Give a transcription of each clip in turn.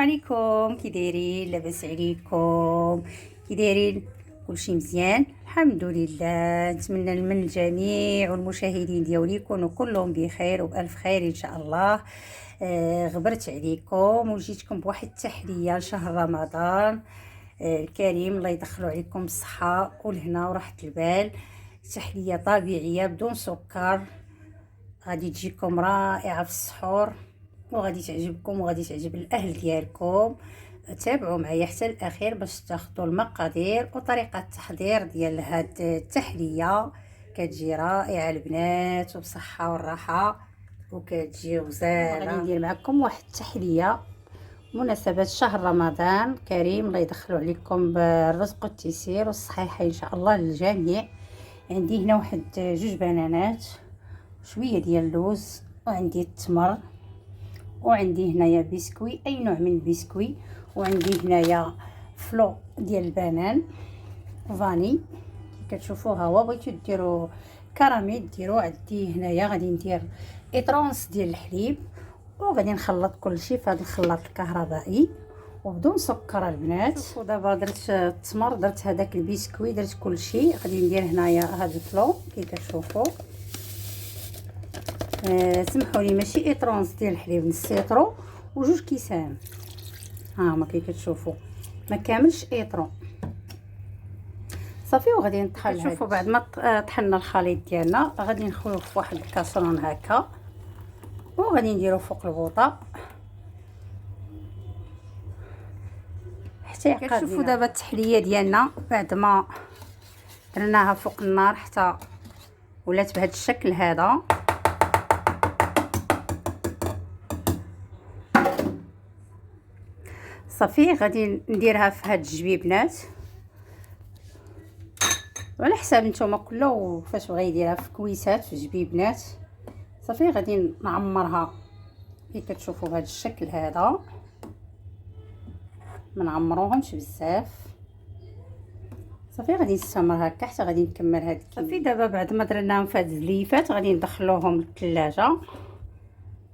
عليكم، كي دايرين؟ لاباس عليكم؟ كي دايرين؟ كلشي مزيان الحمد لله. نتمنى من الجميع والمشاهدين ديالي يكونوا كلهم بخير وبالف خير ان شاء الله. غبرت عليكم وجيتكم بواحد التحليه لشهر رمضان الكريم. الله يدخلوا عليكم الصحه والهنا وراحه البال. تحليه طبيعيه بدون سكر، غادي تجيكم رائعه في السحور وغادي تعجبكم وغادي تعجب الاهل ديالكم. تابعوا معايا حتى الاخير باش تاخذوا المقادير وطريقه التحضير ديال هاد التحليه. كتجي رائعه البنات وبصحه والراحه وكتجي غزاله. غادي ندير معكم واحد التحليه مناسبه شهر رمضان الكريم. الله يدخلوا عليكم بالرزق والتيسير والصحيحه ان شاء الله للجميع. عندي هنا واحد جوج بنانات، شويه ديال اللوز، وعندي التمر، وعندي هنايا بسكوي، اي نوع من البسكوي، وعندي هنايا فلو ديال البنان فاني كتشوفوا ها هو. بغيتو ديروا كراميل ديروا. عندي هنايا غادي ندير اطرونس ديال الحليب وغادي نخلط كلشي في هذا الخلاط الكهربائي وبدون سكر البنات. ودابا درت التمر، درت هذاك البسكوي، درت كلشي. غادي ندير هنايا هذا الفلو كي كتشوفوا. سمحوا لي ماشي اطرونس ديال الحليب، نص لتر وجوج كيسان. ها هما كي كتشوفوا ما كاملش اطرون صافي. وغادي نطحن. شوفوا بعد ما طحنا الخليط ديالنا غادي نخويوه في واحد الكاسرون هكا وغادي نديرو فوق البوطه حتى يعقد. كتشوفوا دابا التحليه ديالنا بعد ما درناها فوق النار حتى ولات بهذا الشكل هذا. صافي غادي نديرها في هاد الجبيبنات وعلى حساب نتوما كله فاش بغا يديرها، في كويسات في جبيبنات. صافي غادي نعمرها كي كتشوفوا بهذا الشكل هذا، ما نعمروهمش بزاف. صافي غادي نستمر هكا حتى غادي نكمل هاد صافي. دابا بعد ما درناهم في هاد الزليفات غادي ندخلوهم للثلاجه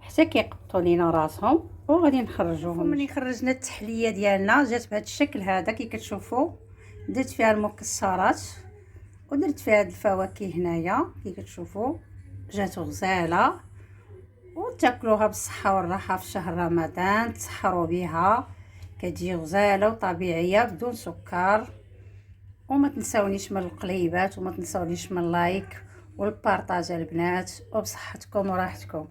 حتى كيقبطوا لينا راسهم وغادي نخرجوهم. ملي خرجنا التحليه ديالنا جات بهذا الشكل هذا كي كتشوفوا. درت فيها المكسرات ودرت فيها هاد الفواكه هنايا كي كتشوفوا، جات غزاله. وتاكلوها بالصحه والراحه في شهر رمضان، تسحروا بها، كتجي غزاله وطبيعيه بدون سكر. وما تنساونيش من القليبات وما تنساونيش من اللايك والبارطاج البنات، وبصحتكم وراحتكم.